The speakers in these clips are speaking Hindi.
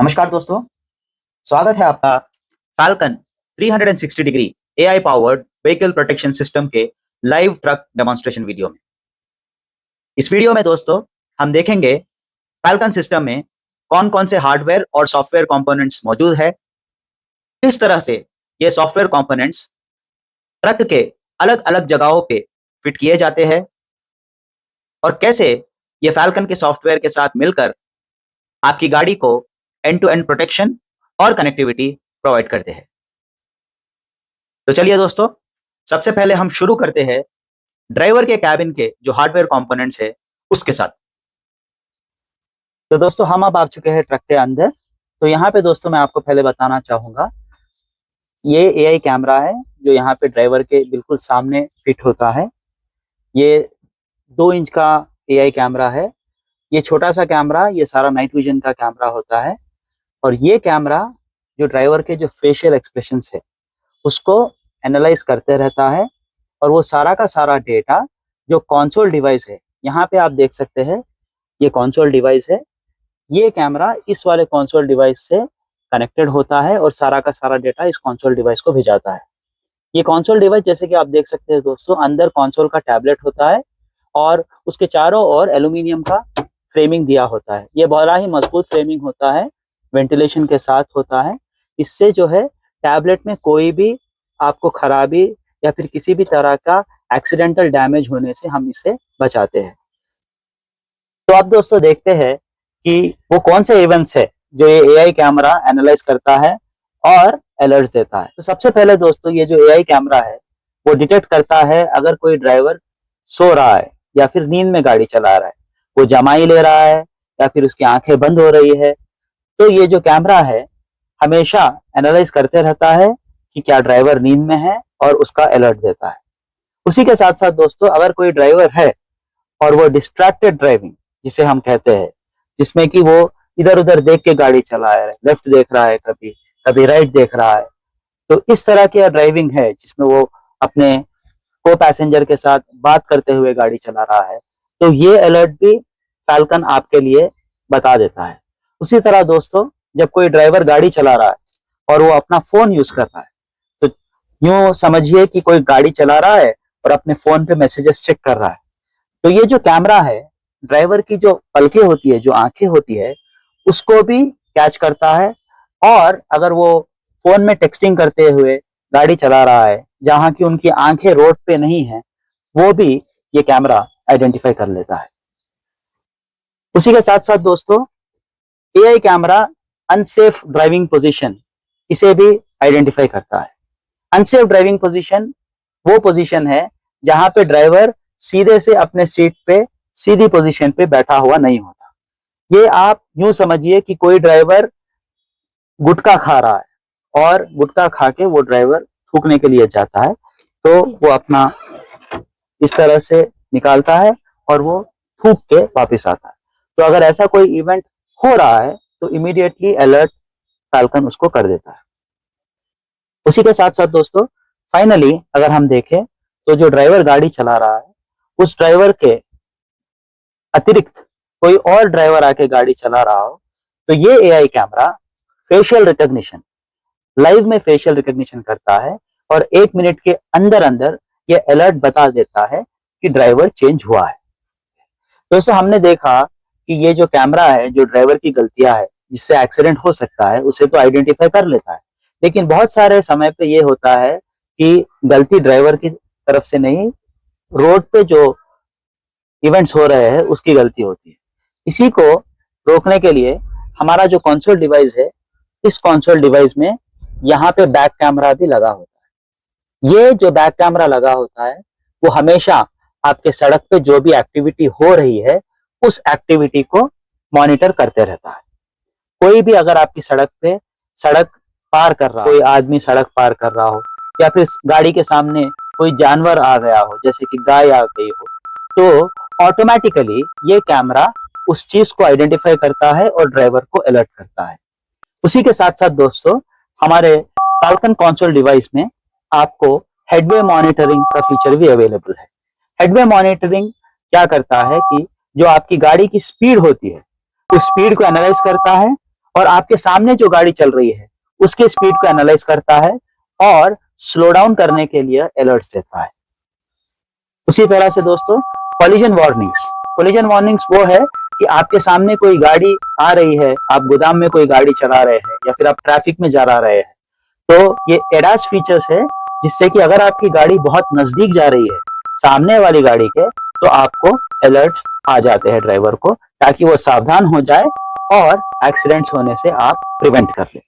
नमस्कार दोस्तों, स्वागत है आपका falcon 360 degree AI powered vehicle protection system के लाइव ट्रक डेमोन्स्ट्रेशन वीडियो में। इस वीडियो में दोस्तों हम देखेंगे फाल्कन सिस्टम में कौन-कौन से हार्डवेयर और सॉफ्टवेयर कंपोनेंट्स मौजूद है, किस तरह से ये सॉफ्टवेयर कंपोनेंट्स ट्रक के अलग-अलग जगहों पे फिट किए जाते हैं और कैसे ये फाल्कन के सॉफ्टवेयर के साथ मिलकर आपकी गाड़ी को एंड टू एंड प्रोटेक्शन और कनेक्टिविटी प्रोवाइड करते हैं। तो चलिए दोस्तों, सबसे पहले हम शुरू करते हैं ड्राइवर के कैबिन के जो हार्डवेयर कंपोनेंट्स है उसके साथ। तो दोस्तों हम अब आ चुके हैं ट्रक के अंदर। तो यहाँ पे दोस्तों मैं आपको पहले बताना चाहूंगा, ये एआई कैमरा है जो यहाँ पे ड्राइवर के बिल्कुल सामने फिट होता है। ये 2 इंच का एआई कैमरा है। ये छोटा सा कैमरा, ये सारा नाइट विजन का कैमरा होता है और ये कैमरा जो ड्राइवर के जो फेशियल एक्सप्रेशंस है उसको एनालाइज करते रहता है और वो सारा का सारा डेटा जो कंसोल डिवाइस है, यहाँ पे आप देख सकते हैं ये कंसोल डिवाइस है, ये कैमरा इस वाले कंसोल डिवाइस से कनेक्टेड होता है और सारा का सारा डेटा इस कंसोल डिवाइस को भेजाता है। ये कंसोल डिवाइस जैसे कि आप देख सकते हैं दोस्तों, अंदर कंसोल का टैबलेट होता है और उसके चारों ओर एल्यूमिनियम का फ्रेमिंग दिया होता है। ये बड़ा ही मजबूत फ्रेमिंग होता है, वेंटिलेशन के साथ होता है। इससे जो है टैबलेट में कोई भी आपको खराबी या फिर किसी भी तरह का एक्सीडेंटल डैमेज होने से हम इसे बचाते हैं। तो अब दोस्तों देखते हैं कि वो कौन से इवेंट्स है जो ये एआई कैमरा एनालाइज करता है और अलर्ट्स देता है। तो सबसे पहले दोस्तों ये जो एआई कैमरा है वो डिटेक्ट करता है अगर कोई ड्राइवर सो रहा है या फिर नींद में गाड़ी चला रहा है, वो जमाई ले रहा है या फिर उसकी आंखें बंद हो रही है, तो ये जो कैमरा है हमेशा एनालाइज करते रहता है कि क्या ड्राइवर नींद में है और उसका अलर्ट देता है। उसी के साथ साथ दोस्तों अगर कोई ड्राइवर है और वो डिस्ट्रैक्टेड ड्राइविंग जिसे हम कहते हैं, जिसमें कि वो इधर उधर देख के गाड़ी चला रहा है, लेफ्ट देख रहा है, कभी कभी राइट देख रहा है, तो इस तरह की ड्राइविंग है जिसमें वो अपने को पैसेंजर के साथ बात करते हुए गाड़ी चला रहा है, तो ये अलर्ट भी फाल्कन आपके लिए बता देता है। उसी तरह दोस्तों जब कोई ड्राइवर गाड़ी चला रहा है और वो अपना फोन यूज कर रहा है, तो यूं समझिए कि कोई गाड़ी चला रहा है और अपने फोन पे मैसेजेस चेक कर रहा है, तो ये जो कैमरा है ड्राइवर की जो पलकें होती है, जो आंखें होती है, उसको भी कैच करता है और अगर वो फोन में टेक्सटिंग करते हुए गाड़ी चला रहा है जहां की उनकी आंखें रोड पे नहीं है, वो भी ये कैमरा आइडेंटिफाई कर लेता है। उसी के साथ साथ दोस्तों AI camera unsafe driving position इसे भी आइडेंटिफाई करता है। अनसेफ ड्राइविंग पोजीशन वो पोजीशन है जहां पे ड्राइवर सीधे से अपने सीट पे सीधी पोजीशन पे बैठा हुआ नहीं होता। ये आप यूं समझिए कि कोई ड्राइवर गुटखा खा रहा है और गुटखा खा के वो ड्राइवर थूकने के लिए जाता है, तो वो अपना इस तरह से निकालता है और वो थूक के वापस आता है। तो अगर ऐसा कोई इवेंट हो रहा है तो इमीडिएटली अलर्ट फाल्कन उसको कर देता है। उसी के साथ साथ दोस्तों फाइनली अगर हम देखें तो जो ड्राइवर गाड़ी चला रहा है उस ड्राइवर के अतिरिक्त कोई और ड्राइवर आके गाड़ी चला रहा हो, तो ये AI camera facial recognition, live में फेशियल रिकॉग्निशन करता है और 1 मिनट के अंदर अंदर ये अलर्ट बता देता है कि ड्राइवर चेंज हुआ है। दोस्तों हमने देखा कि ये जो कैमरा है, जो ड्राइवर की गलतियां है जिससे एक्सीडेंट हो सकता है उसे तो आइडेंटिफाई कर लेता है, लेकिन बहुत सारे समय पे ये होता है कि गलती ड्राइवर की तरफ से नहीं, रोड पे जो इवेंट्स हो रहे हैं उसकी गलती होती है। इसी को रोकने के लिए हमारा जो कंसोल डिवाइस है, इस कंसोल डिवाइस में यहाँ पे बैक कैमरा भी लगा होता है। ये जो बैक कैमरा लगा होता है वो हमेशा आपके सड़क पे जो भी एक्टिविटी हो रही है उस एक्टिविटी को मॉनिटर करते रहता है। कोई भी अगर आपकी सड़क पे सड़क पार कर रहा हो, कोई आदमी सड़क पार कर रहा हो या फिर गाड़ी के सामने कोई जानवर आ गया हो जैसे कि गाय आ गई हो, तो ऑटोमेटिकली ये कैमरा उस चीज को आइडेंटिफाई करता है और ड्राइवर को अलर्ट करता है। उसी के साथ साथ दोस्तों हमारे फाल्कन कंसोल डिवाइस में आपको हेडवे मॉनिटरिंग का फीचर भी अवेलेबल है। हेडवे मॉनिटरिंग क्या करता है कि जो आपकी गाड़ी की स्पीड होती है उस स्पीड को एनालाइज करता है और आपके सामने जो गाड़ी चल रही है उसके स्पीड को एनालाइज करता है और स्लो डाउन करने के लिए अलर्ट देता है। उसी तरह से दोस्तों कोलिजन वार्निंग्स वो है कि आपके सामने कोई गाड़ी आ रही है, आप गोदाम में कोई गाड़ी चला रहे हैं या फिर आप ट्रैफिक में जा रहे हैं, तो ये एडास फीचर्स है जिससे कि अगर आपकी गाड़ी बहुत नजदीक जा रही है सामने वाली गाड़ी के, तो आपको अलर्ट आ जाते हैं ड्राइवर को, ताकि वो सावधान हो जाए और एक्सीडेंट्स होने से आप प्रिवेंट कर ले।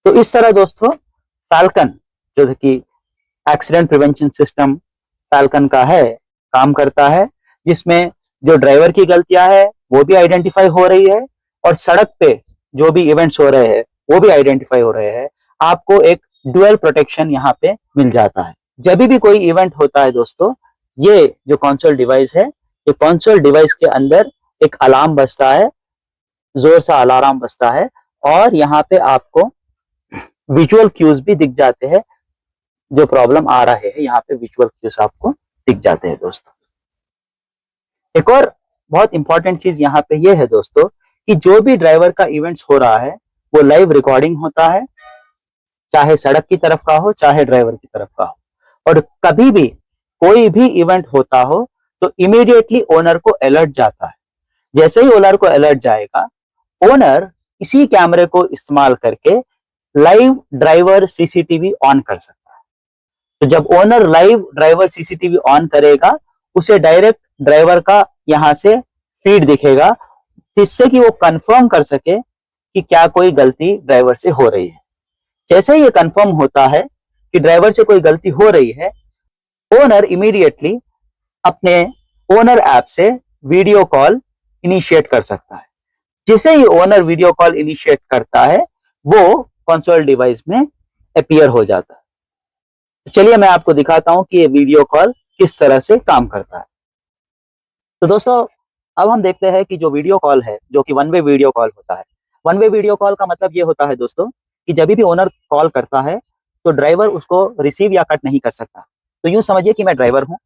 तो इस तरह दोस्तों फैल्कन जो कि एक्सीडेंट प्रिवेंशन सिस्टम फैल्कन का है काम करता है, जिसमें जो ड्राइवर की गलतियां है वो भी आइडेंटिफाई हो रही है और सड़क पे जो भी इवेंट्स हो रहे हैं वो भी आइडेंटिफाई हो रहे हैं। आपको एक डुअल प्रोटेक्शन यहाँ पे मिल जाता है। जब भी कोई इवेंट होता है दोस्तों, ये जो कंसोल डिवाइस है, ये कंसोल डिवाइस के अंदर एक अलार्म बजता है, जोर सा अलार्म बजता है, और यहाँ पे आपको विजुअल क्यूज भी दिख जाते हैं। जो प्रॉब्लम आ रहा है यहाँ पे विजुअल क्यूज आपको दिख जाते हैं दोस्तों। एक और बहुत इंपॉर्टेंट चीज यहाँ पे ये है दोस्तों कि जो भी ड्राइवर का इवेंट्स हो रहा है वो लाइव रिकॉर्डिंग होता है, चाहे सड़क की तरफ का हो चाहे ड्राइवर की तरफ का हो। और कभी भी कोई भी इवेंट होता हो तो इमीडिएटली ओनर को अलर्ट जाता है। जैसे ही ओनर को अलर्ट जाएगा, ओनर इसी कैमरे को इस्तेमाल करके लाइव ड्राइवर सीसीटीवी ऑन कर सकता है। तो जब owner live driver CCTV on करेगा, उसे डायरेक्ट ड्राइवर का यहां से फीड दिखेगा, जिससे कि वो कंफर्म कर सके कि क्या कोई गलती ड्राइवर से हो रही है। जैसे ही ये कंफर्म होता है कि ड्राइवर से कोई गलती हो रही है, ओनर इमीडिएटली अपने ओनर ऐप से वीडियो कॉल इनिशिएट कर सकता है। जैसे ही ओनर वीडियो कॉल इनिशिएट करता है, वो कंसोल डिवाइस में अपीयर हो जाता है। तो चलिए मैं आपको दिखाता हूं कि ये वीडियो कॉल किस तरह से काम करता है। तो दोस्तों अब हम देखते हैं कि जो वीडियो कॉल है, जो कि वन वे वीडियो कॉल होता है। वन वे वीडियो कॉल का मतलब ये होता है दोस्तों कि जब भी ओनर कॉल करता है तो ड्राइवर उसको रिसीव या कट नहीं कर सकता। तो यूं समझिए कि मैं ड्राइवर हूं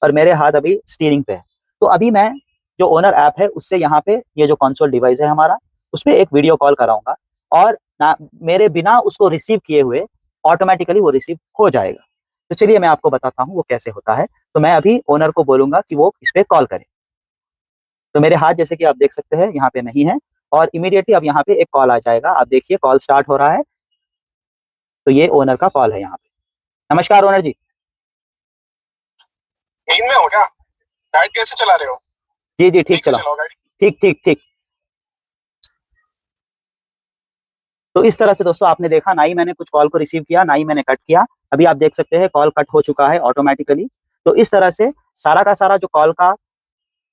और मेरे हाथ अभी स्टीयरिंग पे है। तो अभी मैं जो ओनर ऐप है उससे यहाँ पे ये जो कंसोल डिवाइस है हमारा, उस पर एक वीडियो कॉल कराऊंगा और ना मेरे बिना उसको रिसीव किए हुए ऑटोमेटिकली वो रिसीव हो जाएगा। तो चलिए मैं आपको बताता हूँ वो कैसे होता है। तो मैं अभी ओनर को बोलूंगा कि वो इस पे कॉल करे। तो मेरे हाथ जैसे कि आप देख सकते हैं यहाँ पे नहीं है, और इमीडिएटली अब यहाँ पे एक कॉल आ जाएगा। आप देखिए कॉल स्टार्ट हो रहा है। तो ये ओनर का कॉल है यहाँ पे। नमस्कार ओनर जी। नींद में हो क्या? गाड़ी कैसे चला रहे हो? जी जी ठीक चलाओ गाड़ी। ठीक ठीक ठीक। तो इस तरह से दोस्तों आपने देखा, ना ही मैंने कुछ कॉल को रिसीव किया ना ही मैंने कट किया। अभी आप देख सकते हैं कॉल कट हो चुका है ऑटोमेटिकली। तो इस तरह से सारा का सारा जो कॉल का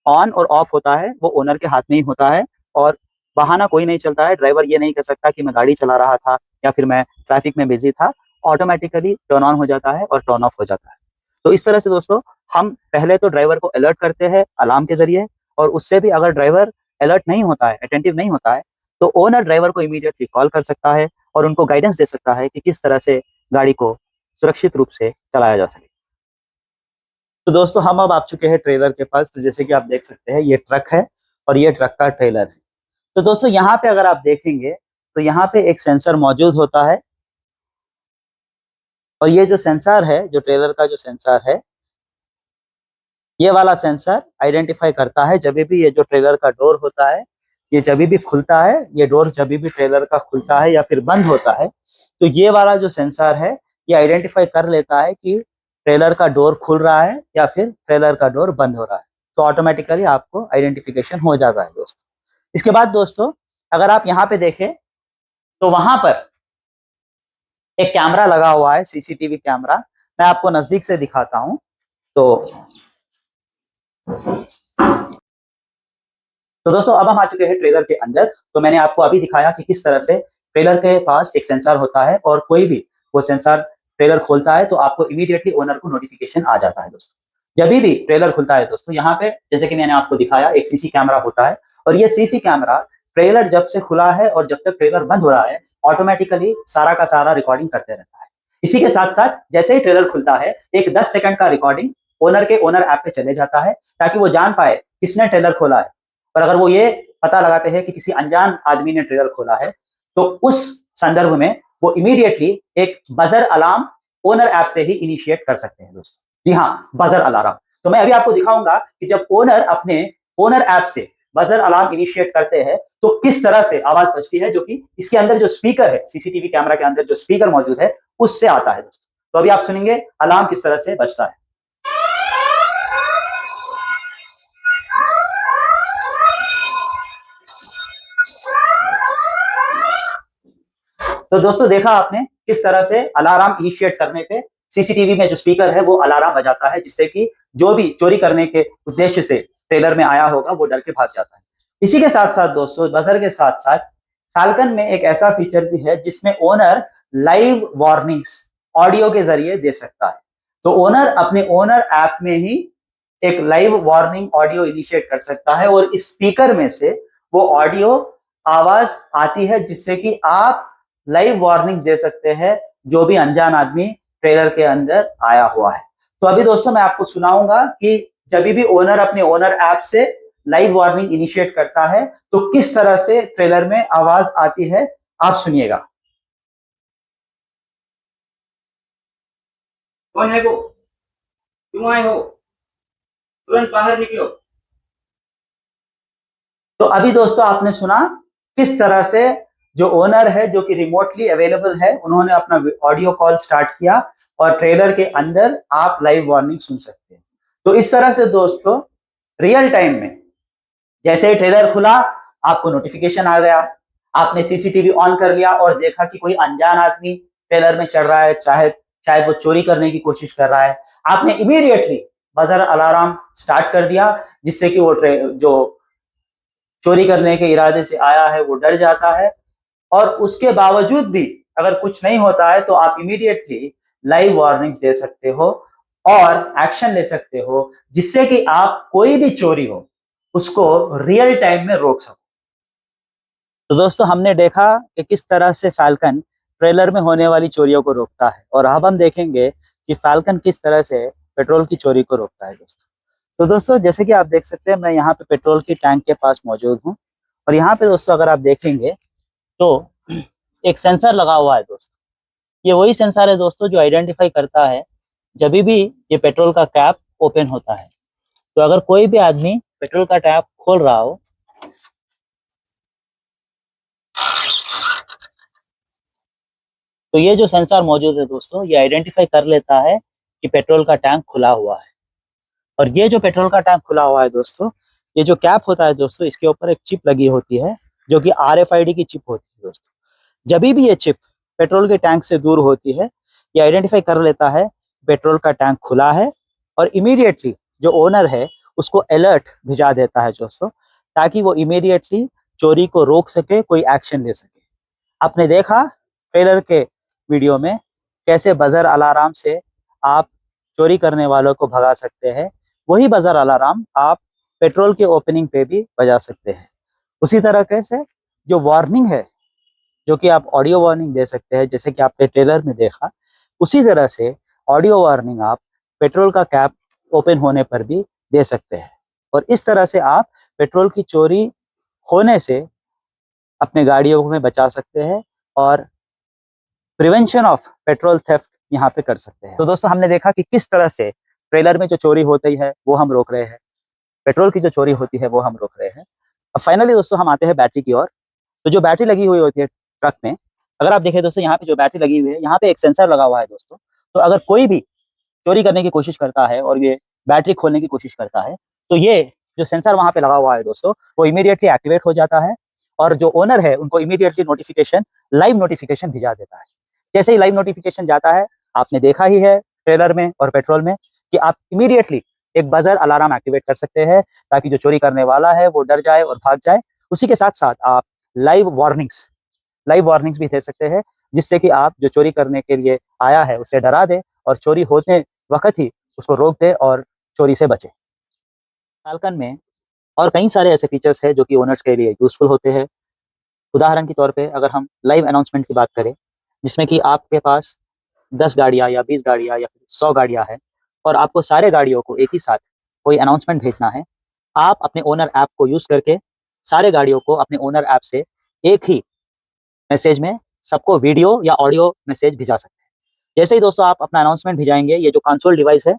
ऑन और ऑफ होता है वो ओनर के हाथ में ही होता है, और बहाना कोई नहीं चलता है। ड्राइवर ये नहीं कह सकता कि मैं गाड़ी चला रहा था या फिर मैं ट्रैफिक में बिजी था। ऑटोमेटिकली टर्न ऑन हो जाता है और टर्न ऑफ हो जाता है। तो इस तरह से दोस्तों हम पहले तो ड्राइवर को अलर्ट करते हैं अलार्म के जरिए, और उससे भी अगर ड्राइवर अलर्ट नहीं होता है, अटेंटिव नहीं होता है, तो ओनर ड्राइवर को इमीडिएटली कॉल कर सकता है और उनको गाइडेंस दे सकता है कि किस तरह से गाड़ी को सुरक्षित रूप से चलाया जा सके। तो दोस्तों हम अब आ चुके हैं ट्रेलर के पास। तो जैसे कि आप देख सकते हैं ये ट्रक है और ये ट्रक का ट्रेलर है। तो दोस्तों यहाँ पे अगर आप देखेंगे तो यहाँ पे एक सेंसर मौजूद होता है, और ये जो सेंसर है, जो ट्रेलर का जो सेंसर है, ये वाला सेंसर आइडेंटिफाई करता है जब भी ये जो ट्रेलर का डोर होता है, ये जब भी खुलता है, ये डोर जब भी ट्रेलर का खुलता है या फिर बंद होता है, तो ये वाला जो सेंसर है ये आइडेंटिफाई कर लेता है कि ट्रेलर का डोर खुल रहा है या फिर ट्रेलर का डोर बंद हो रहा है। तो ऑटोमेटिकली आपको आइडेंटिफिकेशन हो जाता है दोस्तों। इसके बाद दोस्तों अगर आप यहाँ पे देखें तो वहां पर एक कैमरा लगा हुआ है, सीसीटीवी कैमरा। मैं आपको नजदीक से दिखाता हूँ। तो दोस्तों अब हम आ चुके हैं ट्रेलर के अंदर। तो मैंने आपको अभी दिखाया कि किस तरह से ट्रेलर के पास एक सेंसर होता है, और कोई भी वो सेंसर ट्रेलर खोलता है तो आपको इमीडिएटली ओनर को नोटिफिकेशन आ जाता है दोस्तों। जब भी ट्रेलर खुलता है दोस्तों, यहाँ पे जैसे कि मैंने आपको दिखाया एक सीसी कैमरा होता है, और ये सीसी कैमरा ट्रेलर जब से खुला है और जब तक ट्रेलर बंद हो रहा है ऑटोमेटिकली सारा का सारा रिकॉर्डिंग करते रहता है। इसी के साथ साथ जैसे ही ट्रेलर खुलता है एक 10 सेकंड का रिकॉर्डिंग ओनर के ओनर ऐप पे चले जाता है, ताकि वो जान पाए किसने ट्रेलर खोला है। और अगर वो ये पता लगाते हैं कि किसी अनजान आदमी ने ट्रेलर खोला है, तो उस संदर्भ में वो इमीडिएटली एक बजर अलार्म ओनर ऐप से ही इनिशिएट कर सकते हैं दोस्तों। जी हाँ, बजर अलार्म। तो मैं अभी आपको दिखाऊंगा कि जब ओनर अपने ओनर ऐप से बजर अलार्म इनिशिएट करते हैं तो किस तरह से आवाज बजती है, जो कि इसके अंदर जो स्पीकर है, सीसीटीवी कैमरा के अंदर जो स्पीकर मौजूद है उससे आता है दोस्तों। तो अभी आप सुनेंगे अलार्म किस तरह से बजता है। तो दोस्तों देखा आपने किस तरह से अलार्म इनिशिएट करने पे सीसीटीवी में जो स्पीकर है वो अलार्म बजाता है, जिससे कि जो भी चोरी करने के उद्देश्य से ट्रेलर में आया होगा वो डर के भाग जाता है। इसी के साथ साथ दोस्तों, बजर के साथ साथ फाल्कन में एक ऐसा फीचर भी है जिसमें ओनर लाइव वार्निंग्स ऑडियो के जरिए दे सकता है। तो ओनर अपने ओनर ऐप में ही एक लाइव वार्निंग ऑडियो इनिशिएट कर सकता है और इस स्पीकर में से वो ऑडियो आवाज आती है, जिससे कि आप लाइव वार्निंग्स दे सकते हैं जो भी अनजान आदमी ट्रेलर के अंदर आया हुआ है। तो अभी दोस्तों मैं आपको सुनाऊंगा कि जब भी ओनर अपने ओनर ऐप से लाइव वार्निंग इनिशिएट करता है तो किस तरह से ट्रेलर में आवाज आती है, आप सुनिएगा। कौन है वो? क्यों आए हो? तुरंत बाहर निकलो। तो अभी दोस्तों आपने सुना किस तरह से जो ओनर है, जो कि रिमोटली अवेलेबल है, उन्होंने अपना ऑडियो कॉल स्टार्ट किया और ट्रेलर के अंदर आप लाइव वार्निंग सुन सकते हैं। तो इस तरह से दोस्तों रियल टाइम में जैसे ही ट्रेलर खुला आपको नोटिफिकेशन आ गया, आपने सीसीटीवी ऑन कर लिया और देखा कि कोई अनजान आदमी ट्रेलर में चढ़ रहा है, चाहे शायद वो चोरी करने की कोशिश कर रहा है, आपने इमीडिएटली बजर अलार्म स्टार्ट कर दिया, जिससे कि वो जो चोरी करने के इरादे से आया है वो डर जाता है। और उसके बावजूद भी अगर कुछ नहीं होता है तो आप इमीडिएटली लाइव वार्निंग्स दे सकते हो और एक्शन ले सकते हो, जिससे कि आप कोई भी चोरी हो उसको रियल टाइम में रोक सको। तो दोस्तों हमने देखा कि किस तरह से फाल्कन ट्रेलर में होने वाली चोरियों को रोकता है, और अब हम देखेंगे कि फाल्कन किस तरह से पेट्रोल की चोरी को रोकता है दोस्तों। तो दोस्तों जैसे कि आप देख सकते हैं, मैं यहाँ पे पेट्रोल की टैंक के पास मौजूद हूँ, और यहाँ पे दोस्तों अगर आप देखेंगे तो एक सेंसर लगा हुआ है दोस्तों। ये वही सेंसर है दोस्तों जो आइडेंटिफाई करता है जब भी ये पेट्रोल का कैप ओपन होता है। तो अगर कोई भी आदमी पेट्रोल का टैप खोल रहा हो तो ये जो सेंसर मौजूद है दोस्तों, ये आइडेंटिफाई कर लेता है कि पेट्रोल का टैंक खुला हुआ है। और ये जो पेट्रोल का टैंक खुला हुआ है दोस्तों, ये जो कैप होता है दोस्तों, इसके ऊपर एक चिप लगी होती है जो कि RFID की चिप होती है दोस्तों। जब भी ये चिप पेट्रोल के टैंक से दूर होती है, ये आइडेंटिफाई कर लेता है पेट्रोल का टैंक खुला है, और इमीडिएटली जो ओनर है उसको अलर्ट भिजा देता है दोस्तों, ताकि वो इमीडिएटली चोरी को रोक सके, कोई एक्शन ले सके। आपने देखा ट्रेलर के वीडियो में कैसे बजर अलार्म से आप चोरी करने वालों को भगा सकते हैं, वही बजर अलार्म आप पेट्रोल के ओपनिंग पे भी बजा सकते हैं। उसी तरह से जो वार्निंग है, जो कि आप ऑडियो वार्निंग दे सकते हैं, जैसे कि आपने ट्रेलर में देखा, उसी तरह से ऑडियो वार्निंग आप पेट्रोल का कैप ओपन होने पर भी दे सकते हैं। और इस तरह से आप पेट्रोल की चोरी होने से अपने गाड़ियों में बचा सकते हैं और प्रिवेंशन ऑफ पेट्रोल थेफ्ट यहाँ पे कर सकते हैं। तो दोस्तों हमने देखा कि किस तरह से ट्रेलर में जो चोरी होती है वो हम रोक रहे हैं, पेट्रोल की जो चोरी होती है वो हम रोक रहे हैं। अब फाइनली दोस्तों हम आते हैं बैटरी की ओर। तो जो बैटरी लगी हुई होती है ट्रक में, अगर आप देखें दोस्तों, यहाँ पे जो बैटरी लगी हुई है, यहाँ पे एक सेंसर लगा हुआ है दोस्तों। तो अगर कोई भी चोरी करने की कोशिश करता है और ये बैटरी खोलने की कोशिश करता है, तो ये जो सेंसर वहाँ पे लगा हुआ है दोस्तों, वो इमीडिएटली एक्टिवेट हो जाता है, और जो ओनर है उनको इमीडिएटली नोटिफिकेशन, लाइव नोटिफिकेशन भेजा देता है। जैसे ही लाइव नोटिफिकेशन जाता है, आपने देखा ही है ट्रेलर में और पेट्रोल में कि आप इमीडिएटली एक बजर अलार्म एक्टिवेट कर सकते हैं, ताकि जो चोरी करने वाला है वो डर जाए और भाग जाए। उसी के साथ साथ आप लाइव वार्निंग्स भी दे सकते हैं, जिससे कि आप जो चोरी करने के लिए आया है उसे डरा दे और चोरी होते वक्त ही उसको रोक दे और चोरी से बचे। फाल्कन में और कई सारे ऐसे फीचर्स हैं जो कि ओनर्स के लिए यूजफुल होते हैं। उदाहरण के तौर पे अगर हम लाइव अनाउंसमेंट की बात करें, जिसमें कि आपके पास 10 गाड़ियाँ या 20 गाड़ियाँ या 100 गाड़ियाँ हैं, और आपको सारे गाड़ियों को एक ही साथ कोई अनाउंसमेंट भेजना है, आप अपने ओनर ऐप को यूज़ करके सारे गाड़ियों को अपने ओनर ऐप से एक ही मैसेज में सबको वीडियो या ऑडियो मैसेज भिजा सकते हैं। जैसे ही दोस्तों आप अपना अनाउंसमेंट भिजाएंगे, ये जो कंसोल डिवाइस है,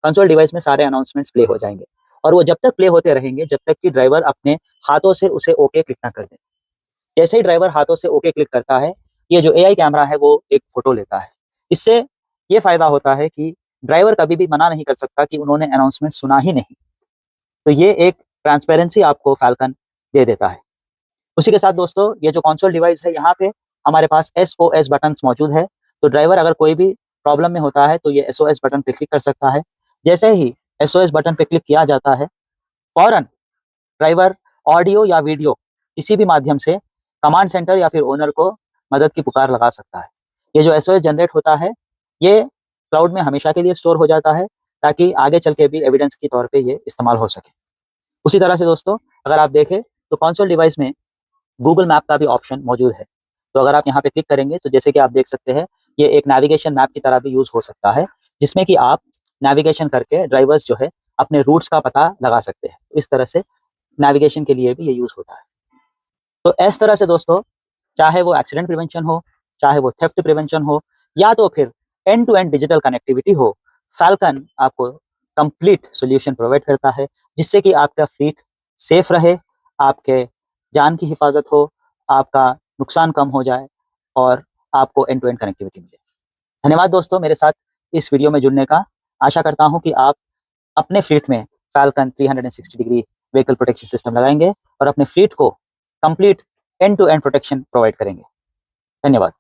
कंसोल डिवाइस में सारे अनाउंसमेंट्स प्ले हो जाएंगे और वो जब तक प्ले होते रहेंगे जब तक कि ड्राइवर अपने हाथों से उसे ओके क्लिक ना कर दे। जैसे ही ड्राइवर हाथों से ओके क्लिक करता है, ये जो एआई कैमरा है वो एक फोटो लेता है। इससे ये फायदा होता है कि ड्राइवर कभी भी मना नहीं कर सकता कि उन्होंने अनाउंसमेंट सुना ही नहीं। तो ये एक ट्रांसपेरेंसी आपको फाल्कन दे देता है। उसी के साथ दोस्तों ये जो कंसोल डिवाइस है, यहाँ पे हमारे पास SOS बटन्स मौजूद है। तो ड्राइवर अगर कोई भी प्रॉब्लम में होता है तो ये SOS बटन पे क्लिक कर सकता है। जैसे ही SOS बटन पे क्लिक किया जाता है, फौरन ड्राइवर ऑडियो या वीडियो किसी भी माध्यम से कमांड सेंटर या फिर ओनर को मदद की पुकार लगा सकता है। ये जो SOS जनरेट होता है, ये क्लाउड में हमेशा के लिए स्टोर हो जाता है ताकि आगे चल के भी एविडेंस के तौर पे ये इस्तेमाल हो सके। उसी तरह से दोस्तों अगर आप देखें तो कंसोल डिवाइस में गूगल मैप का भी ऑप्शन मौजूद है। तो अगर आप यहाँ पे क्लिक करेंगे तो जैसे कि आप देख सकते हैं, ये एक नेविगेशन मैप की तरह भी यूज हो सकता है, जिसमें कि आप नेविगेशन करके ड्राइवर्स जो है अपने रूट्स का पता लगा सकते हैं। इस तरह से नेविगेशन के लिए भी ये यूज होता है। तो इस तरह से दोस्तों, चाहे वो एक्सीडेंट प्रिवेंशन हो, चाहे वो थेफ्ट प्रिवेंशन हो, या तो फिर end to end digital connectivity हो, फाल्कन आपको कंप्लीट सॉल्यूशन प्रोवाइड करता है, जिससे कि आपका फ्लीट सेफ रहे, आपके जान की हिफाजत हो, आपका नुकसान कम हो जाए और आपको एंड टू एंड कनेक्टिविटी मिले। धन्यवाद दोस्तों मेरे साथ इस वीडियो में जुड़ने का। आशा करता हूं कि आप अपने फ्लीट में Falcon 360 degree vehicle protection system लगाएंगे और अपने फ्लीट को complete end to end protection provide करेंगे। धन्यवाद।